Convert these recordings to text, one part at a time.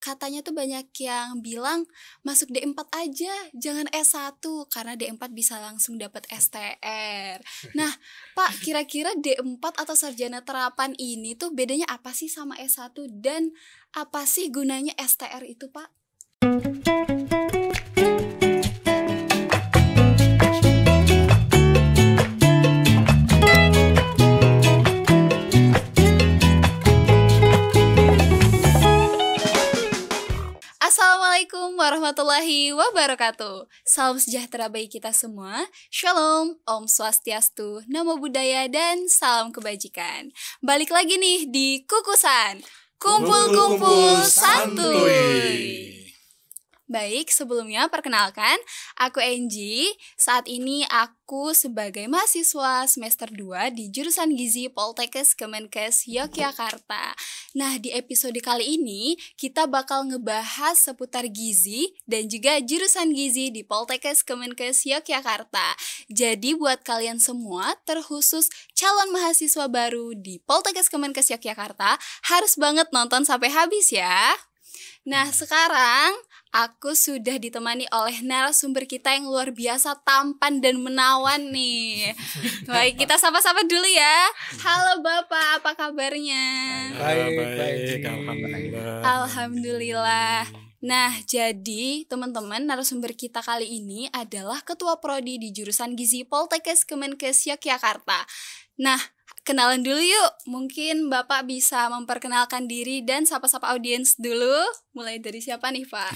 katanya tuh banyak yang bilang masuk D4 aja, jangan S1 karena D4 bisa langsung dapat STR. Nah, Pak, kira-kira D4 atau sarjana terapan ini tuh bedanya apa sih sama S1 dan apa sih gunanya STR itu, Pak? Assalamualaikum warahmatullahi wabarakatuh. Salam sejahtera bagi kita semua. Shalom, Om Swastiastu, Namo Buddhaya, dan salam kebajikan. Balik lagi nih di Kukusan, kumpul-kumpul santuy. Baik, sebelumnya perkenalkan, aku Angie. Saat ini aku sebagai mahasiswa semester 2 di jurusan Gizi Poltekkes Kemenkes Yogyakarta. Nah, di episode kali ini kita bakal ngebahas seputar gizi dan juga jurusan gizi di Poltekkes Kemenkes Yogyakarta. Jadi buat kalian semua, terkhusus calon mahasiswa baru di Poltekkes Kemenkes Yogyakarta, harus banget nonton sampai habis ya. Nah, sekarang aku sudah ditemani oleh narasumber kita yang luar biasa tampan dan menawan nih. Baik, kita sapa-sapa dulu ya. Halo Bapak, apa kabarnya? Baik, alhamdulillah. Alhamdulillah. Nah, jadi teman-teman, narasumber kita kali ini adalah Ketua Prodi di jurusan Gizi Poltekkes Kemenkes Yogyakarta. Nah, kenalan dulu yuk. Mungkin Bapak bisa memperkenalkan diri dan sapa-sapa audiens dulu. Mulai dari siapa nih, Pak?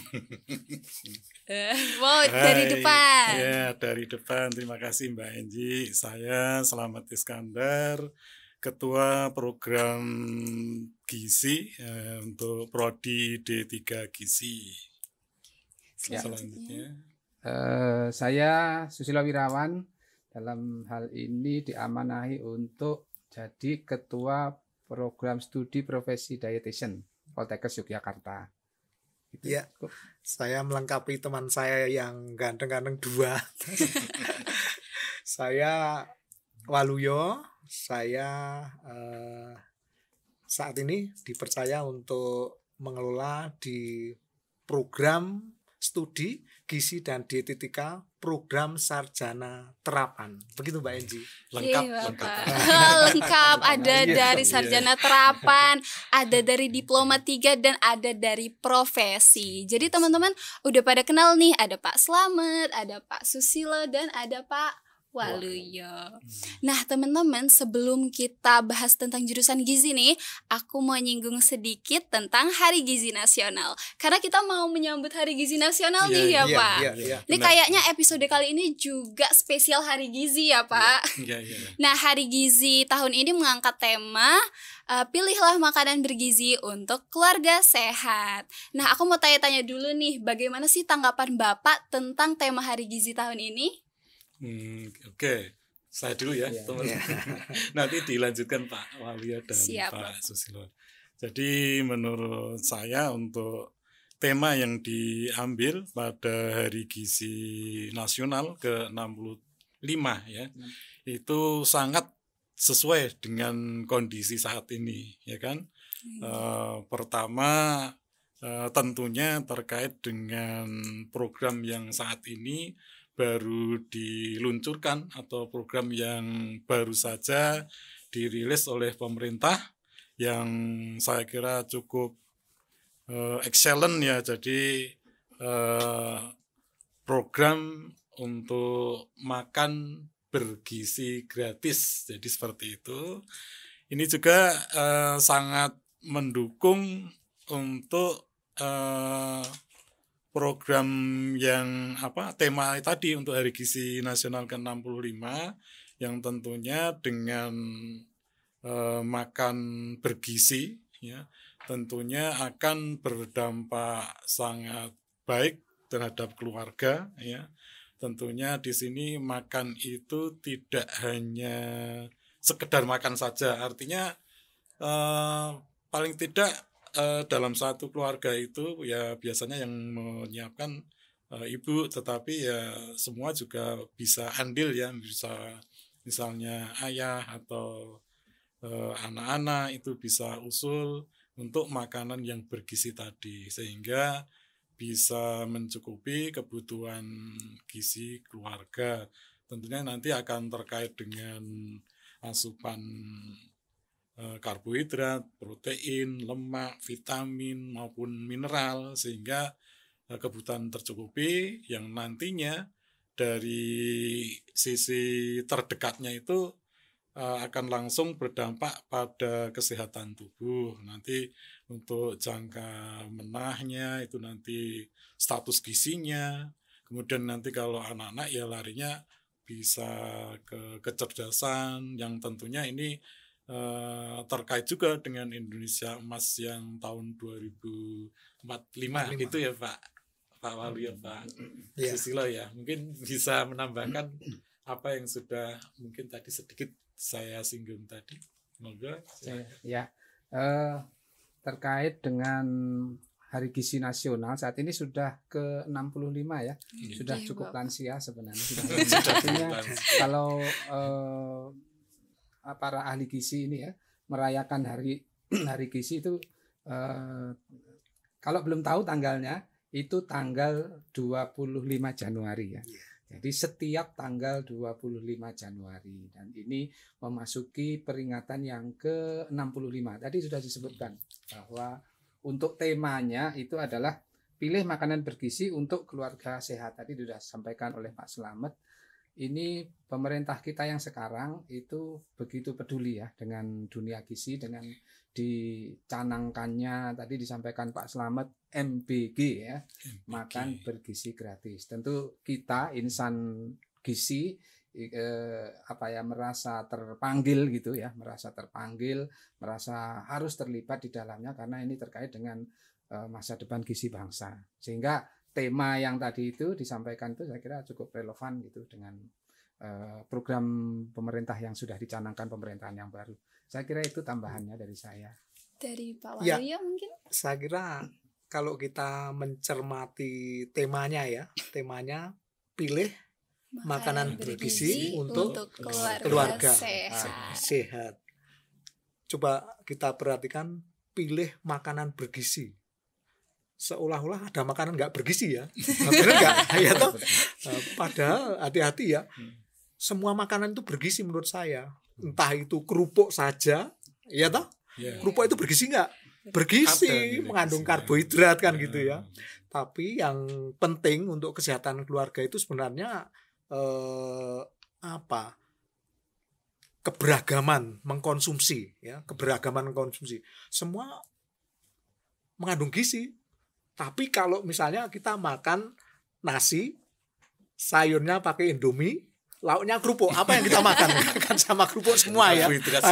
Wow, dari depan. Ya, dari depan. Terima kasih Mbak Angie. Saya Slamet Iskandar, Ketua Program Gizi untuk Prodi D3 Gizi. Selanjutnya. Saya Susilo Wirawan. Dalam hal ini diamanahi untuk jadi Ketua Program Studi Profesi Dietitian Poltekkes Yogyakarta. Gitu. Ya, saya melengkapi teman saya yang ganteng-ganteng dua. Saya Waluyo. Saya saat ini dipercaya untuk mengelola di program studi gizi dan dietetika program sarjana terapan. Begitu Mbak Angie. Lengkap. Lengkap. Ada dari sarjana terapan, ada dari diploma 3 dan ada dari profesi. Jadi teman-teman udah pada kenal nih, ada Pak Slamet, ada Pak Susilo dan ada Pak Waluyo. Nah teman-teman, sebelum kita bahas tentang jurusan gizi nih, aku mau nyinggung sedikit tentang Hari Gizi Nasional. Karena kita mau menyambut Hari Gizi Nasional nih ya Pak. Ini kayaknya episode kali ini juga spesial Hari Gizi ya Pak. Nah, Hari Gizi tahun ini mengangkat tema pilihlah makanan bergizi untuk keluarga sehat. Nah, aku mau tanya-tanya dulu nih, bagaimana sih tanggapan Bapak tentang tema Hari Gizi tahun ini? Oke. Saya dulu ya, teman. Nanti dilanjutkan Pak Waluyo dan Siap, Pak Susilo. Jadi menurut saya untuk tema yang diambil pada Hari Gizi Nasional ke-65 ya, itu sangat sesuai dengan kondisi saat ini, ya kan? Pertama tentunya terkait dengan program yang saat ini baru diluncurkan atau program yang baru saja dirilis oleh pemerintah yang saya kira cukup excellent ya. Jadi program untuk makan bergizi gratis, jadi seperti itu. Ini juga sangat mendukung untuk program yang tema tadi untuk Hari Gizi Nasional ke-65 yang tentunya dengan makan bergizi ya tentunya akan berdampak sangat baik terhadap keluarga ya. Tentunya di sini makan itu tidak hanya sekedar makan saja, artinya paling tidak dalam satu keluarga itu ya biasanya yang menyiapkan ibu, tetapi ya semua juga bisa andil ya, bisa misalnya ayah atau anak-anak itu bisa usul untuk makanan yang bergizi tadi, sehingga bisa mencukupi kebutuhan gizi keluarga. Tentunya nanti akan terkait dengan asupan karbohidrat, protein, lemak, vitamin maupun mineral, sehingga kebutuhan tercukupi yang nantinya dari sisi terdekatnya itu akan langsung berdampak pada kesehatan tubuh. Nanti untuk jangka menahnya itu nanti status gizinya, kemudian nanti kalau anak-anak ya larinya bisa ke kecerdasan yang tentunya ini terkait juga dengan Indonesia Emas yang tahun 2045 gitu ya Pak Walu ya Pak Susilo ya. Mungkin bisa menambahkan apa yang sudah mungkin tadi sedikit saya singgung tadi. Semoga ya terkait dengan Hari Gizi Nasional saat ini sudah ke-65 ya. Sudah cukup lansia sebenarnya. Artinya kalau para ahli gizi ini ya merayakan hari gizi itu kalau belum tahu tanggalnya itu tanggal 25 Januari ya. Jadi setiap tanggal 25 Januari dan ini memasuki peringatan yang ke-65. Tadi sudah disebutkan bahwa untuk temanya itu adalah pilih makanan bergizi untuk keluarga sehat. Tadi sudah disampaikan oleh Pak Slamet. Ini pemerintah kita yang sekarang itu begitu peduli ya dengan dunia gizi, dengan dicanangkannya tadi disampaikan Pak Slamet MBG ya, makan bergizi gratis. Tentu kita insan gizi merasa terpanggil gitu ya, merasa harus terlibat di dalamnya karena ini terkait dengan masa depan gizi bangsa. Sehingga tema yang tadi itu disampaikan itu saya kira cukup relevan gitu dengan program pemerintah yang sudah dicanangkan pemerintahan yang baru. Saya kira itu tambahannya dari saya. Dari Pak Walu ya mungkin? Saya kira kalau kita mencermati temanya pilih makanan bergizi untuk keluarga sehat. Coba kita perhatikan, pilih makanan bergizi. Seolah-olah ada makanan nggak bergizi ya, benar nggak? Ya toh. Padahal hati-hati ya. Semua makanan itu bergizi menurut saya. Entah itu kerupuk saja, ya toh. Kerupuk itu bergizi nggak? Bergizi, mengandung karbohidrat kan gitu ya. Tapi yang penting untuk kesehatan keluarga itu sebenarnya keberagaman mengkonsumsi ya, keberagaman mengkonsumsi. Semua mengandung gizi. Tapi kalau misalnya kita makan nasi, sayurnya pakai Indomie, lauknya kerupuk, apa yang kita makan? Kan sama kerupuk semua ya.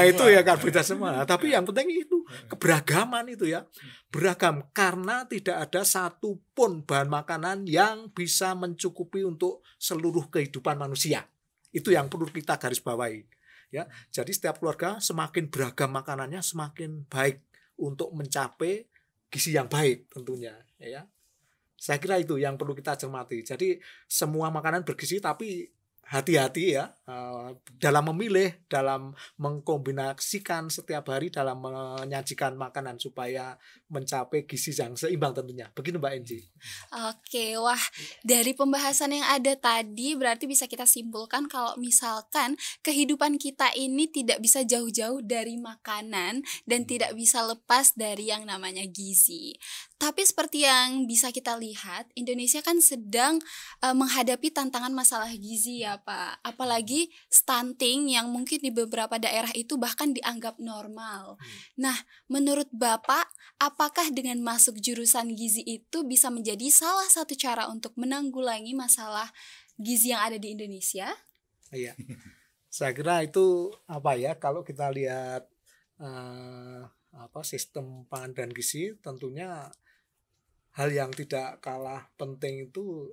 Itu ya karbohidrat semua. Tapi yang penting itu keberagaman itu ya. Beragam karena tidak ada satupun bahan makanan yang bisa mencukupi untuk seluruh kehidupan manusia. Itu yang perlu kita garis bawahi. Ya, jadi setiap keluarga semakin beragam makanannya semakin baik untuk mencapai gizi yang baik tentunya ya. Saya kira itu yang perlu kita cermati. Jadi semua makanan bergizi tapi hati-hati ya dalam memilih, dalam mengkombinasikan setiap hari dalam menyajikan makanan supaya mencapai gizi yang seimbang tentunya. Begitu Mbak Enji. Oke, wah dari pembahasan yang ada tadi berarti bisa kita simpulkan kalau misalkan kehidupan kita ini tidak bisa jauh-jauh dari makanan dan tidak bisa lepas dari yang namanya gizi. Tapi seperti yang bisa kita lihat, Indonesia kan sedang menghadapi tantangan masalah gizi ya Pak. Apalagi stunting yang mungkin di beberapa daerah itu bahkan dianggap normal. Nah, menurut Bapak, apakah dengan masuk jurusan gizi itu bisa menjadi salah satu cara untuk menanggulangi masalah gizi yang ada di Indonesia? Iya, saya kira itu kalau kita lihat sistem pangan dan gizi tentunya hal yang tidak kalah penting itu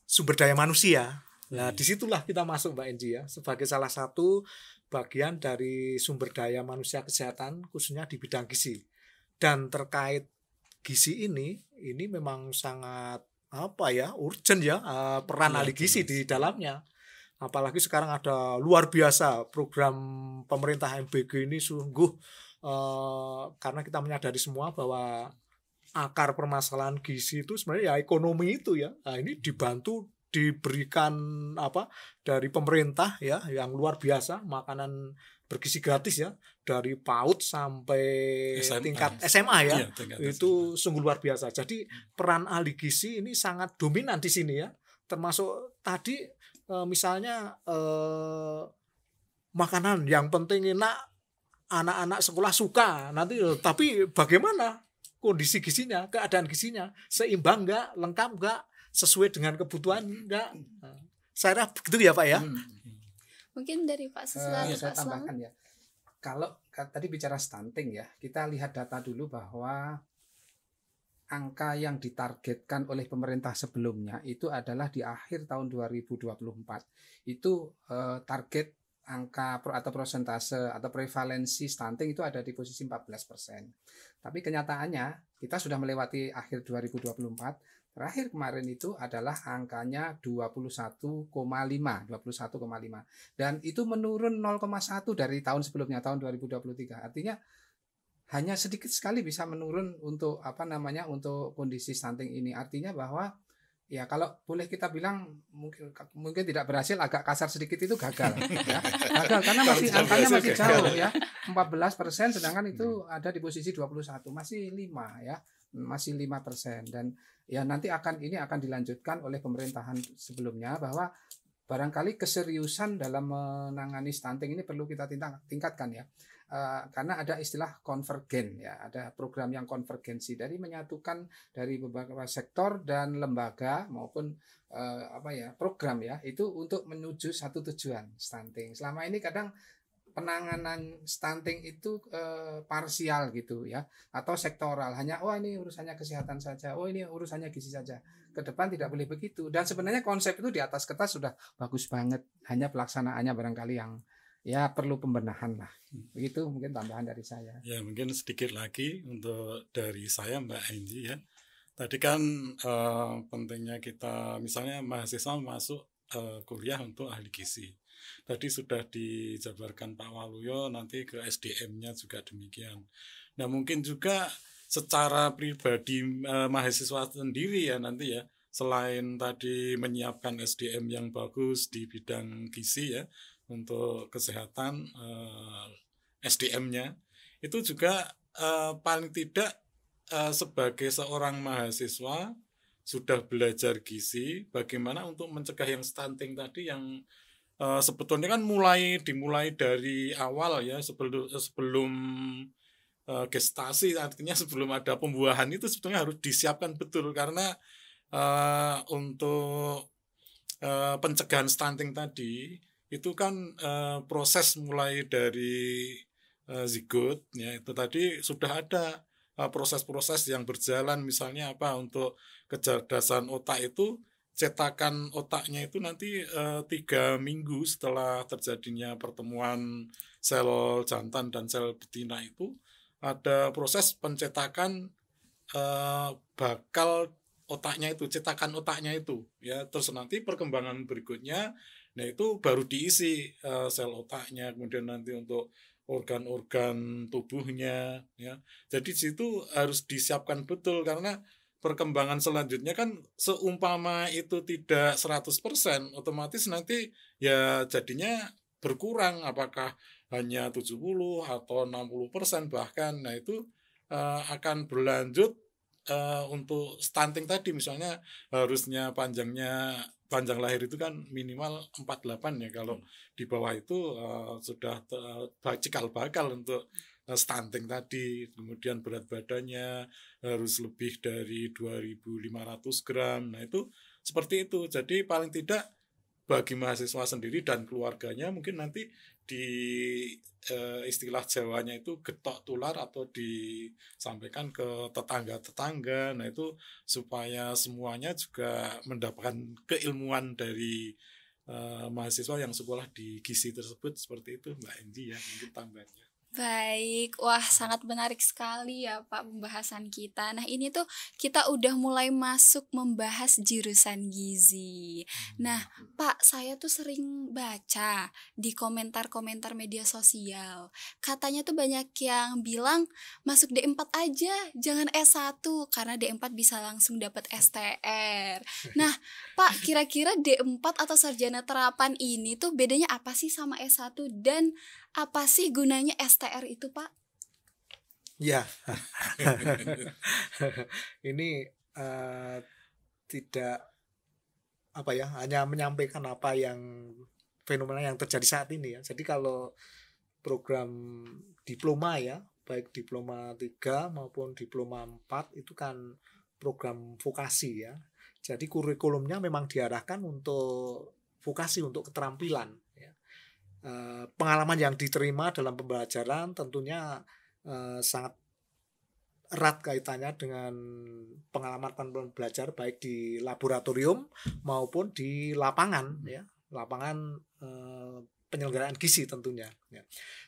sumber daya manusia. Nah, disitulah kita masuk Mbak Enji ya, sebagai salah satu bagian dari sumber daya manusia kesehatan khususnya di bidang gizi. Dan terkait gizi ini memang sangat urgent ya peran ahli gizi di dalamnya. Apalagi sekarang ada luar biasa program pemerintah MBG ini sungguh karena kita menyadari semua bahwa akar permasalahan gizi itu sebenarnya ya ekonomi itu ya. Nah, ini dibantu diberikan dari pemerintah ya yang luar biasa, makanan bergizi gratis ya dari PAUD sampai tingkat SMA ya. Iya, tingkat itu SMA. Sungguh luar biasa. Jadi peran ahli gizi ini sangat dominan di sini ya. Termasuk tadi misalnya makanan yang penting enak, anak-anak sekolah suka nanti, tapi bagaimana kondisi gizinya, keadaan gizinya seimbang enggak, lengkap enggak, sesuai dengan kebutuhan enggak. Saya rasa begitu ya Pak ya. Mungkin dari Pak Suslar, Saya Pak tambahkan Selamat. ya. Kalau tadi bicara stunting ya, kita lihat data dulu bahwa angka yang ditargetkan oleh pemerintah sebelumnya itu adalah di akhir tahun 2024. Itu target angka atau persentase atau prevalensi stunting itu ada di posisi 14%. Tapi kenyataannya kita sudah melewati akhir 2024. Terakhir kemarin itu adalah angkanya 21,5 dan itu menurun 0,1 dari tahun sebelumnya, tahun 2023. Artinya hanya sedikit sekali bisa menurun untuk untuk kondisi stunting ini. Artinya bahwa ya kalau boleh kita bilang mungkin tidak berhasil, agak kasar sedikit, itu gagal ya. Gagal karena masih angkanya masih jauh ya. 14%, sedangkan itu ada di posisi 21, masih 5 ya. Masih 5%, dan ya nanti ini akan dilanjutkan oleh pemerintahan sebelumnya, bahwa barangkali keseriusan dalam menangani stunting ini perlu kita tingkatkan ya. Karena ada istilah konvergen ya, ada program yang konvergensi dari menyatukan dari beberapa sektor dan lembaga maupun program ya, itu untuk menuju satu tujuan stunting. Selama ini kadang penanganan stunting itu parsial gitu ya, atau sektoral, hanya ini urusannya kesehatan saja, ini urusannya gizi saja. Ke depan tidak boleh begitu, dan sebenarnya konsep itu di atas kertas sudah bagus banget, hanya pelaksanaannya barangkali yang ya perlu pembenahan lah. Begitu mungkin tambahan dari saya. Ya, mungkin sedikit lagi untuk dari saya Mbak Angie ya. Tadi kan pentingnya kita misalnya mahasiswa masuk kuliah untuk ahli gizi. Tadi sudah dijabarkan Pak Waluyo, nanti ke SDM-nya juga demikian. Nah, mungkin juga secara pribadi mahasiswa sendiri ya nanti ya, selain tadi menyiapkan SDM yang bagus di bidang gizi ya, untuk kesehatan SDM-nya, itu juga paling tidak sebagai seorang mahasiswa sudah belajar gizi, bagaimana untuk mencegah yang stunting tadi yang sebetulnya kan dimulai dari awal ya, sebelum gestasi, artinya sebelum ada pembuahan itu sebetulnya harus disiapkan betul, karena untuk pencegahan stunting tadi itu kan proses mulai dari zigot ya, itu tadi sudah ada proses-proses yang berjalan, misalnya untuk kecerdasan otak itu, cetakan otaknya itu nanti 3 minggu setelah terjadinya pertemuan sel jantan dan sel betina itu ada proses pencetakan bakal otaknya itu, cetakan otaknya itu ya. Terus nanti perkembangan berikutnya, nah itu baru diisi sel otaknya, kemudian nanti untuk organ-organ tubuhnya ya. Jadi situ harus disiapkan betul, karena perkembangan selanjutnya kan seumpama itu tidak 100%, otomatis nanti ya jadinya berkurang, apakah hanya 70 atau 60% bahkan. Nah itu akan berlanjut untuk stunting tadi, misalnya harusnya panjang lahir itu kan minimal 48 ya, kalau di bawah itu sudah cikal bakal untuk stunting tadi. Kemudian berat badannya harus lebih dari 2.500 gram. Nah itu seperti itu. Jadi paling tidak bagi mahasiswa sendiri dan keluarganya, mungkin nanti di istilah Jawanya itu getok tular, atau disampaikan ke tetangga-tetangga. Nah itu supaya semuanya juga mendapatkan keilmuan dari mahasiswa yang sekolah di gizi tersebut. Seperti itu Mbak Endi ya, mungkin tambahnya. Baik, wah sangat menarik sekali ya Pak pembahasan kita. Nah ini tuh kita udah mulai masuk membahas jurusan gizi. Nah Pak, saya tuh sering baca di komentar-komentar media sosial. Katanya tuh banyak yang bilang masuk D4 aja, jangan S1 karena D4 bisa langsung dapat STR. Nah Pak, kira-kira D4 atau sarjana terapan ini tuh bedanya apa sih sama S1 dan apa sih gunanya STR itu, Pak? Ya, ini tidak apa ya, hanya menyampaikan apa yang fenomena yang terjadi saat ini ya. Jadi kalau program diploma ya, baik diploma 3 maupun diploma 4 itu kan program vokasi ya. Jadi kurikulumnya memang diarahkan untuk vokasi, untuk keterampilan ya. Pengalaman yang diterima dalam pembelajaran tentunya sangat erat kaitannya dengan pengalaman belajar baik di laboratorium maupun di lapangan ya, lapangan penyelenggaraan gizi tentunya ya.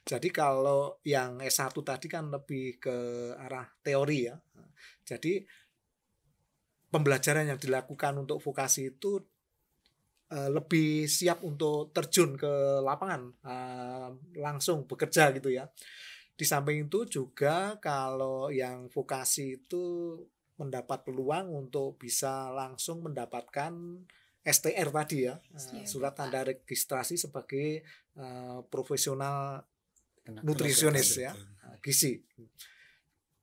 Jadi kalau yang S1 tadi kan lebih ke arah teori ya. Jadi pembelajaran yang dilakukan untuk vokasi itu lebih siap untuk terjun ke lapangan, langsung bekerja gitu ya. Di samping itu juga kalau yang vokasi itu mendapat peluang untuk bisa langsung mendapatkan STR tadi ya, surat tanda registrasi sebagai profesional nutrisionis ya, gizi.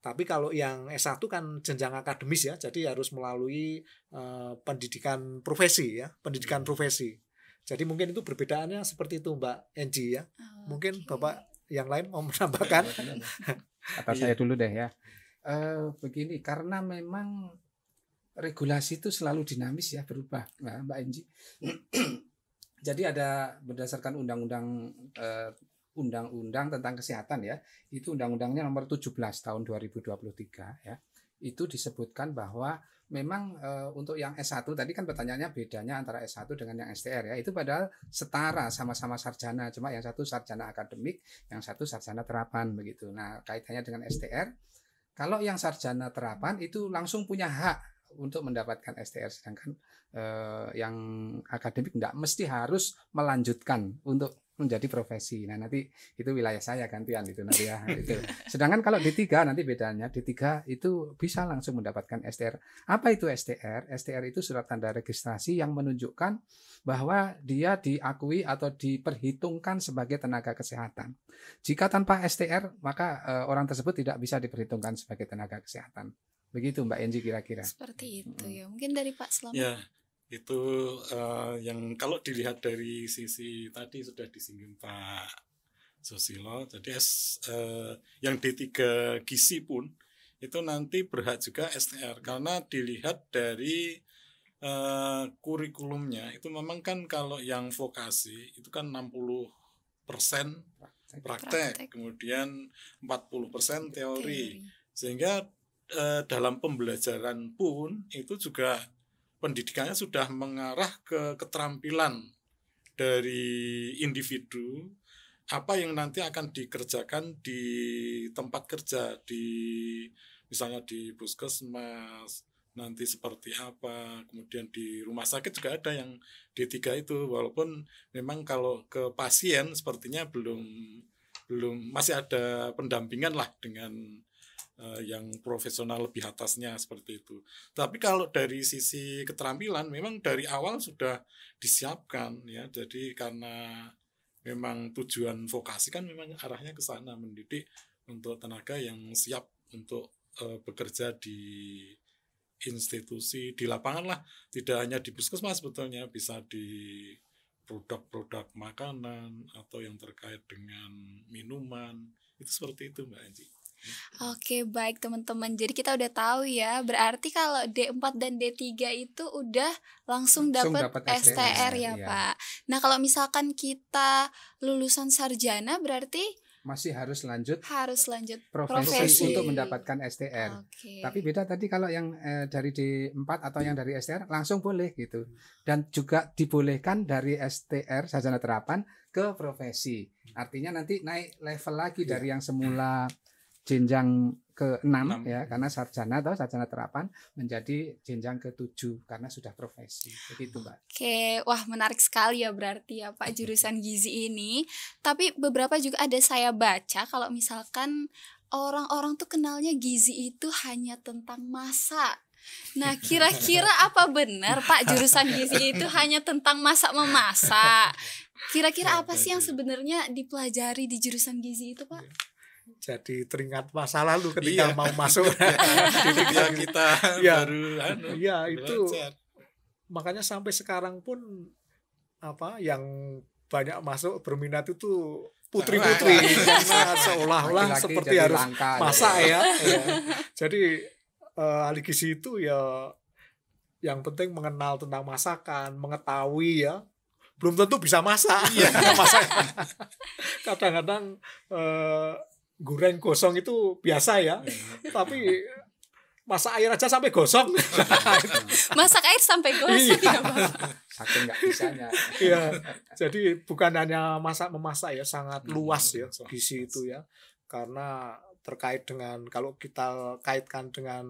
Tapi kalau yang S1 kan jenjang akademis ya, jadi harus melalui pendidikan profesi ya, pendidikan profesi. Jadi mungkin itu perbedaannya seperti itu Mbak Enji ya. Mungkin Bapak yang lain mau menambahkan? Atau saya dulu deh ya. Begini, karena memang regulasi itu selalu dinamis ya, berubah Mbak Enji. Jadi ada berdasarkan undang-undang tentang kesehatan ya, itu undang-undangnya nomor 17 tahun 2023 ya. Itu disebutkan bahwa memang untuk yang S1 tadi kan pertanyaannya bedanya antara S1 dengan yang STR ya. Itu padahal setara, sama-sama sarjana, cuma yang satu sarjana akademik, yang satu sarjana terapan begitu. Nah, kaitannya dengan STR, kalau yang sarjana terapan itu langsung punya hak untuk mendapatkan STR, sedangkan yang akademik enggak, mesti harus melanjutkan untuk menjadi profesi. Nah, nanti itu wilayah saya gantian itu nanti ya. Itu. Sedangkan kalau D3 nanti bedanya, D3 itu bisa langsung mendapatkan STR. Apa itu STR? STR itu surat tanda registrasi yang menunjukkan bahwa dia diakui atau diperhitungkan sebagai tenaga kesehatan. Jika tanpa STR, maka orang tersebut tidak bisa diperhitungkan sebagai tenaga kesehatan. Begitu Mbak Enji kira-kira. Seperti itu ya. Mungkin dari Pak Slamet. Ya, itu yang kalau dilihat dari sisi tadi sudah disinggung Pak Susilo. Jadi yang D3 gizi pun itu nanti berhak juga STR karena dilihat dari kurikulumnya. Itu memang kan kalau yang vokasi itu kan 60% praktek, kemudian 40% teori. Sehingga dalam pembelajaran pun itu juga pendidikannya sudah mengarah ke keterampilan dari individu, apa yang nanti akan dikerjakan di tempat kerja, misalnya di puskesmas nanti seperti apa, kemudian di rumah sakit juga ada yang D3 itu, walaupun memang kalau ke pasien sepertinya belum masih ada pendampingan lah dengan yang profesional lebih atasnya seperti itu. Tapi kalau dari sisi keterampilan memang dari awal sudah disiapkan ya. Jadi karena memang tujuan vokasi kan memang arahnya ke sana, mendidik untuk tenaga yang siap untuk bekerja di institusi, di lapangan lah. Tidak hanya di puskesmas sebetulnya, bisa di produk-produk makanan atau yang terkait dengan minuman. Itu seperti itu Mbak Anji. Oke, baik teman-teman. Jadi kita udah tahu ya, berarti kalau D4 dan D3 itu udah langsung dapat STR ya, iya. Pak. Nah, kalau misalkan kita lulusan sarjana berarti masih harus lanjut profesi untuk mendapatkan STR. Okay. Tapi beda tadi kalau yang dari D4 atau yang dari STR langsung boleh gitu. Dan juga dibolehkan dari STR sarjana terapan ke profesi. Artinya nanti naik level lagi dari yang semula jenjang ke-6 ya, karena sarjana atau sarjana terapan menjadi jenjang ke-7 karena sudah profesi. Begitu, Mbak. Oke, wah menarik sekali ya berarti ya Pak jurusan gizi ini. Tapi beberapa juga ada saya baca kalau misalkan orang-orang tuh kenalnya gizi itu hanya tentang masak. Nah, kira-kira apa benar Pak jurusan gizi itu hanya tentang masak-memasak? Kira-kira apa sih yang sebenarnya dipelajari di jurusan gizi itu, Pak? Jadi teringat masa lalu ketika mau masuk ketika kita ya, baru itu makanya sampai sekarang pun yang banyak masuk berminat itu putri-putri karena seolah-olah seperti harus langka, masak ya. Jadi ahli gizi itu ya yang penting mengenal tentang masakan, mengetahui ya. Belum tentu bisa masak. Masak. Kadang-kadang goreng gosong itu biasa ya. Tapi masak air aja sampai gosong. Masak air sampai gosong ya, Pak. Saking nggak bisanya. Iya. Jadi bukan hanya memasak ya, sangat luas ya gizi itu ya. Karena terkait dengan kalau kita kaitkan dengan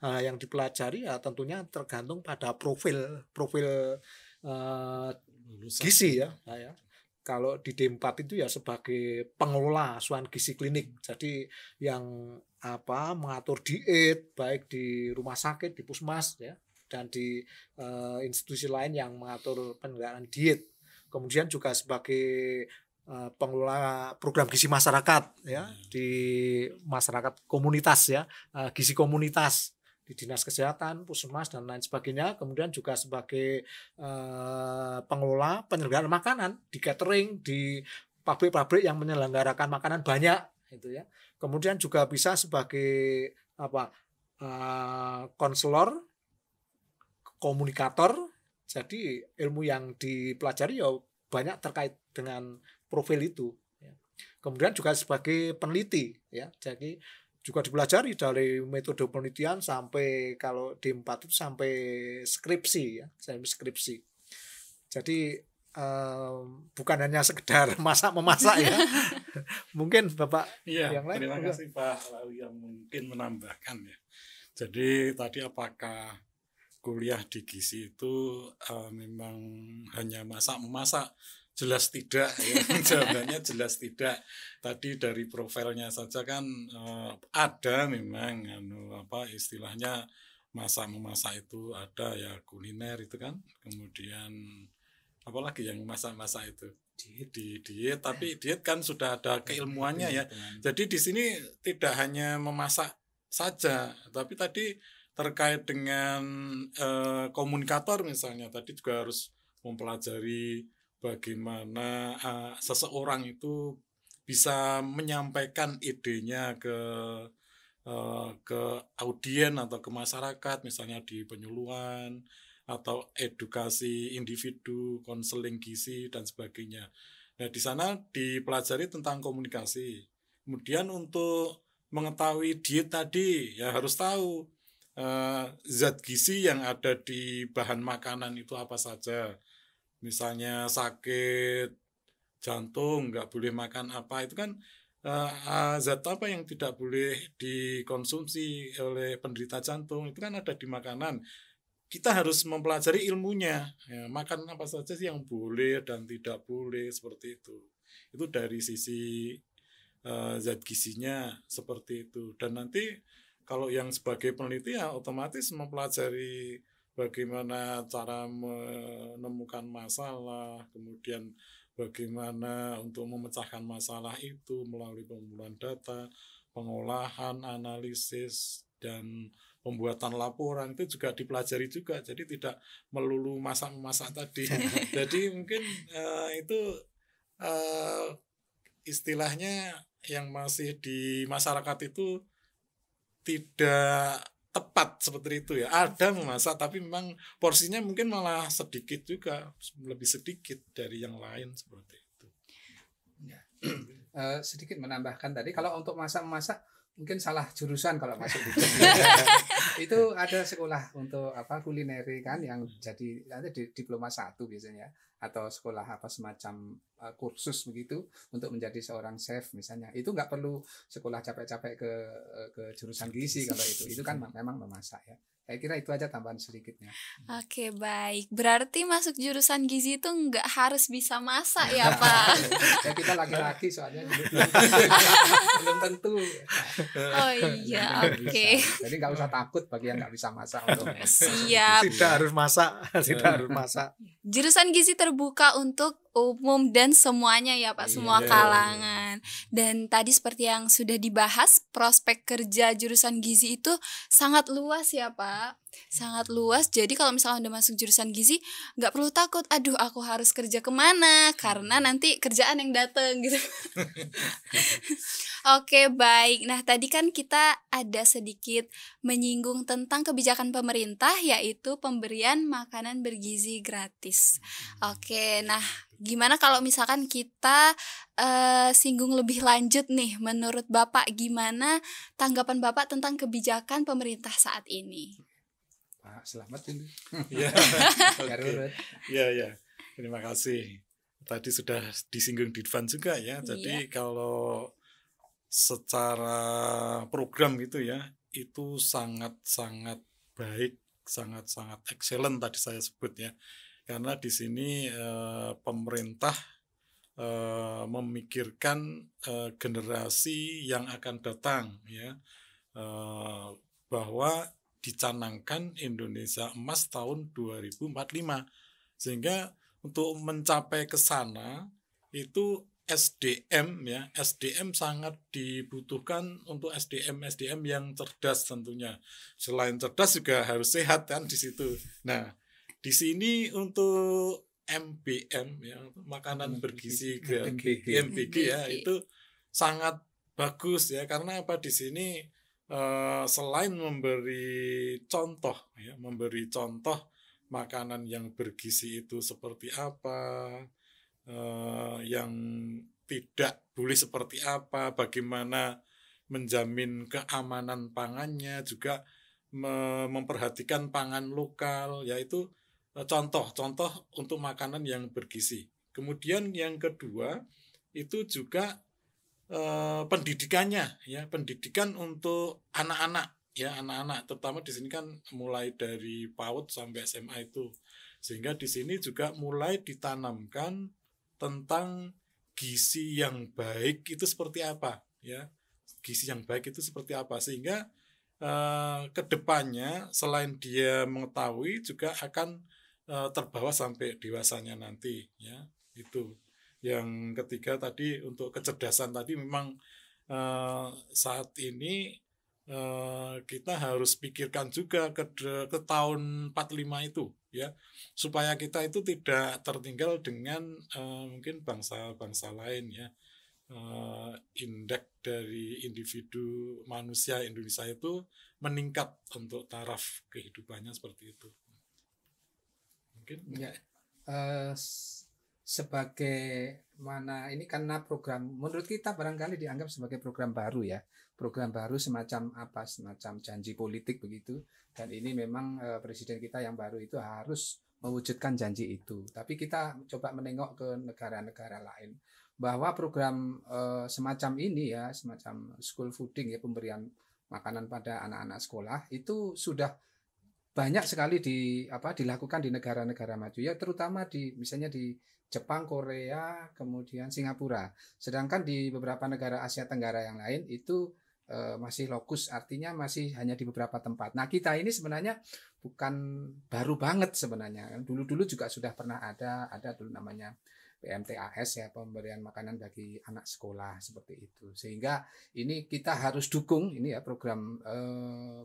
yang dipelajari ya tentunya tergantung pada profil gizi ya. Kalau di D4 itu ya sebagai pengelola asuhan gizi klinik. Jadi yang mengatur diet baik di rumah sakit, di puskesmas ya, dan di institusi lain yang mengatur penyelenggaraan diet. Kemudian juga sebagai pengelola program gizi masyarakat ya, di masyarakat komunitas ya, gizi komunitas di dinas kesehatan, puskesmas dan lain sebagainya. Kemudian juga sebagai pengelola penyelenggaraan makanan di catering, di pabrik-pabrik yang menyelenggarakan makanan banyak itu ya. Kemudian juga bisa sebagai konselor, komunikator. Jadi ilmu yang dipelajari ya banyak terkait dengan profil itu ya. Kemudian juga sebagai peneliti ya. Jadi juga dipelajari dari metode penelitian sampai kalau D4 itu sampai skripsi ya, sampai skripsi. Jadi bukan hanya sekedar memasak ya. Mungkin Bapak yang lain. Terima kasih Pak Lawi yang mungkin menambahkan ya. Jadi tadi apakah kuliah di gizi itu memang hanya memasak? Jelas tidak ya. Jawabannya jelas tidak. Tadi dari profilnya saja kan ada memang istilahnya memasak itu ada ya, kuliner itu kan. Kemudian apalagi yang masak itu diet, tapi diet kan sudah ada keilmuannya ya. Jadi di sini tidak hanya memasak saja, tapi tadi terkait dengan komunikator misalnya, tadi juga harus mempelajari bagaimana seseorang itu bisa menyampaikan idenya ke audien atau ke masyarakat, misalnya di penyuluhan atau edukasi individu, konseling gizi dan sebagainya. Nah, di sana dipelajari tentang komunikasi. Kemudian untuk mengetahui diet tadi ya harus tahu zat gizi yang ada di bahan makanan itu apa saja. Misalnya sakit jantung nggak boleh makan apa, itu kan zat apa yang tidak boleh dikonsumsi oleh penderita jantung, itu kan ada di makanan. Kita harus mempelajari ilmunya ya, makan apa saja sih yang boleh dan tidak boleh, seperti itu dari sisi zat gizinya seperti itu. Dan nanti kalau yang sebagai peneliti ya otomatis mempelajari bagaimana cara menemukan masalah, kemudian bagaimana untuk memecahkan masalah itu melalui pengumpulan data, pengolahan, analisis, dan pembuatan laporan itu juga dipelajari juga. Jadi tidak melulu masak-memasak tadi. Jadi mungkin itu istilahnya yang masih di masyarakat itu tidak tepat seperti itu ya. Ada memasak tapi memang porsinya mungkin malah sedikit juga, lebih sedikit dari yang lain seperti itu. Sedikit menambahkan tadi, kalau untuk masak-masak mungkin salah jurusan kalau masuk di Itu ada sekolah untuk kulineri kan yang jadi nanti diploma 1 biasanya, atau sekolah semacam kursus begitu untuk menjadi seorang chef misalnya. Itu nggak perlu sekolah capek-capek ke jurusan gizi kalau itu kan memang memasak ya. Saya kira itu aja tambahan sedikitnya. Oke, baik. Berarti masuk jurusan gizi itu nggak harus bisa masak ya, Pak? Ya, kita laki-laki soalnya belum tentu. Oh iya, oke. Jadi nggak usah takut bagi yang nggak bisa masak. Untuk Siap. Tidak harus masak, tidak harus masak. Jurusan gizi terbuka untuk umum dan semuanya ya Pak, semua kalangan. Dan tadi seperti yang sudah dibahas, prospek kerja jurusan gizi itu sangat luas ya Pak. Sangat luas. Jadi kalau misalnya udah masuk jurusan gizi, nggak perlu takut, aduh aku harus kerja kemana, karena nanti kerjaan yang dateng gitu. Oke, baik. Nah, tadi kan kita ada sedikit menyinggung tentang kebijakan pemerintah, yaitu pemberian makanan bergizi gratis. Oke, nah gimana kalau misalkan kita singgung lebih lanjut nih, menurut Bapak gimana tanggapan Bapak tentang kebijakan pemerintah saat ini? Pak Selamat ini. Ya, Oke. ya. Terima kasih. Tadi sudah disinggung Ditvan juga ya. Jadi kalau secara program gitu ya, itu sangat-sangat baik, sangat-sangat excellent tadi saya sebut ya. Karena di sini pemerintah memikirkan generasi yang akan datang ya, bahwa dicanangkan Indonesia Emas tahun 2045, sehingga untuk mencapai ke sana itu SDM ya, SDM sangat dibutuhkan untuk SDM yang cerdas tentunya. Selain cerdas juga harus sehat kan di situ. Nah, di sini untuk MBM ya, makanan bergizi MBG ya, itu sangat bagus ya, karena apa, di sini selain memberi contoh ya, memberi contoh makanan yang bergizi itu seperti apa, yang tidak boleh seperti apa, bagaimana menjamin keamanan pangannya, juga memperhatikan pangan lokal, yaitu contoh-contoh untuk makanan yang bergizi. Kemudian yang kedua itu juga pendidikannya ya, pendidikan untuk anak-anak ya, anak-anak terutama di sini kan mulai dari PAUD sampai SMA itu, sehingga di sini juga mulai ditanamkan tentang gizi yang baik itu seperti apa ya, gizi yang baik itu seperti apa, sehingga kedepannya selain dia mengetahui juga akan terbawa sampai dewasanya nanti ya. Itu yang ketiga tadi, untuk kecerdasan tadi memang saat ini kita harus pikirkan juga ke tahun 45 itu ya, supaya kita itu tidak tertinggal dengan mungkin bangsa-bangsa lain ya. Indeks dari individu manusia Indonesia itu meningkat untuk taraf kehidupannya seperti itu. Mungkin ya, sebagai mana ini karena program menurut kita barangkali dianggap sebagai program baru ya, program baru semacam janji politik begitu, dan ini memang presiden kita yang baru itu harus mewujudkan janji itu. Tapi kita coba menengok ke negara-negara lain bahwa program semacam ini ya, semacam school fooding ya, pemberian makanan pada anak-anak sekolah itu sudah banyak sekali dilakukan di negara-negara maju ya, terutama misalnya di Jepang, Korea, kemudian Singapura. Sedangkan di beberapa negara Asia Tenggara yang lain itu masih lokus, artinya masih hanya di beberapa tempat. Nah, kita ini sebenarnya bukan baru banget sebenarnya. Dulu-dulu juga sudah pernah ada dulu namanya PMTAS ya, pemberian makanan bagi anak sekolah seperti itu. Sehingga ini kita harus dukung ini ya, program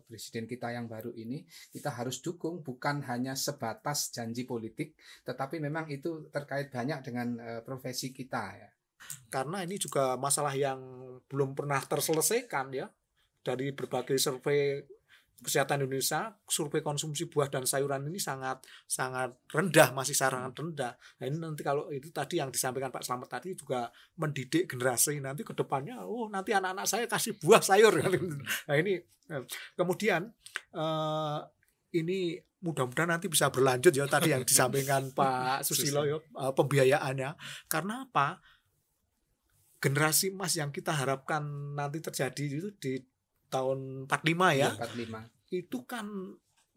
presiden kita yang baru ini kita harus dukung, bukan hanya sebatas janji politik, tetapi memang itu terkait banyak dengan profesi kita ya. Karena ini juga masalah yang belum pernah terselesaikan ya. Dari berbagai survei Kesehatan Indonesia, survei konsumsi buah dan sayuran ini sangat rendah, masih sangat rendah. Nah, ini nanti kalau itu tadi yang disampaikan Pak Slamet tadi juga mendidik generasi nanti ke depannya, nanti anak-anak saya kasih buah sayur. Nah, ini kemudian ini mudah-mudahan nanti bisa berlanjut ya tadi yang disampaikan Pak Susilo ya, pembiayaannya. Karena apa? Generasi emas yang kita harapkan nanti terjadi itu di tahun 45 ya. 45. Itu kan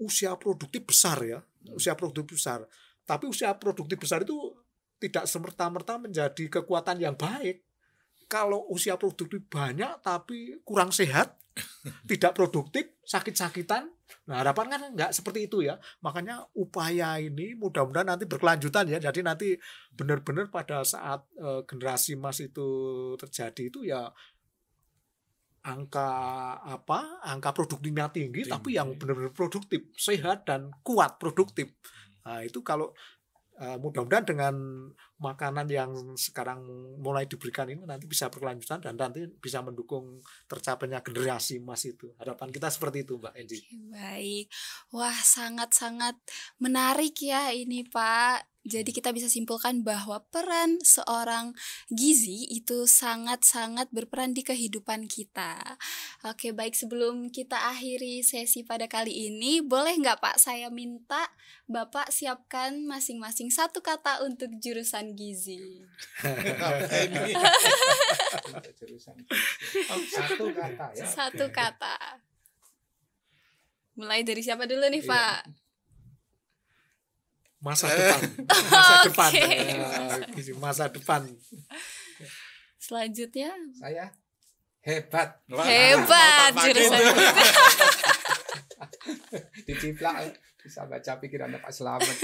usia produktif besar ya. Usia produktif besar. Tapi usia produktif besar itu tidak semerta-merta menjadi kekuatan yang baik. Kalau usia produktif banyak tapi kurang sehat, tidak produktif, sakit-sakitan. Nah, harapan kan enggak seperti itu ya. Makanya upaya ini mudah-mudahan nanti berkelanjutan ya. Jadi nanti benar-benar pada saat generasi emas itu terjadi itu ya angka produktifnya tinggi, tapi yang benar-benar produktif, sehat dan kuat produktif. Nah, itu kalau mudah-mudahan dengan makanan yang sekarang mulai diberikan ini nanti bisa berkelanjutan dan nanti bisa mendukung tercapainya generasi emas itu. Harapan kita seperti itu, Mbak Enji. Baik. Wah, sangat-sangat menarik ya ini, Pak. Jadi kita bisa simpulkan bahwa peran seorang gizi itu sangat-sangat berperan di kehidupan kita. Oke, baik, sebelum kita akhiri sesi pada kali ini, boleh nggak Pak saya minta Bapak siapkan masing-masing satu kata untuk jurusan gizi. Satu kata ya. Satu kata. Mulai dari siapa dulu nih, Pak? Masa depan. Masa depan. Masa depan. Selanjutnya Saya hebat. hebat jurusan Diciplak bisa baca pikiran Pak Slamet.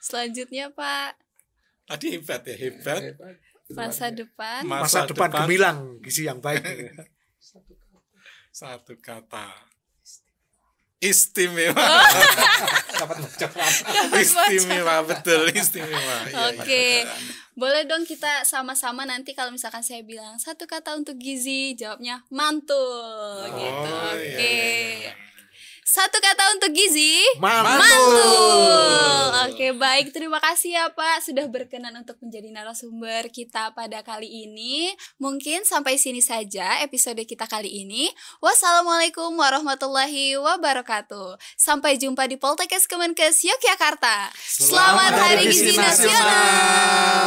Selanjutnya Pak, Tadi hebat ya, hebat. masa depan. Masa depan gemilang, gizi yang baik. Satu kata. Istimewa. Dapat baca Istimewa, betul, istimewa. Iya, Oke. iya. Boleh dong kita sama-sama nanti kalau misalkan saya bilang satu kata untuk gizi, jawabnya mantul gitu. Oh, Oke. iya. Satu kata untuk gizi. Mantul. Oke, baik. Terima kasih ya Pak sudah berkenan untuk menjadi narasumber kita pada kali ini. Mungkin sampai sini saja episode kita kali ini. Wassalamualaikum warahmatullahi wabarakatuh. Sampai jumpa di Poltekkes Kemenkes Yogyakarta. Selamat Hari Gizi Nasional.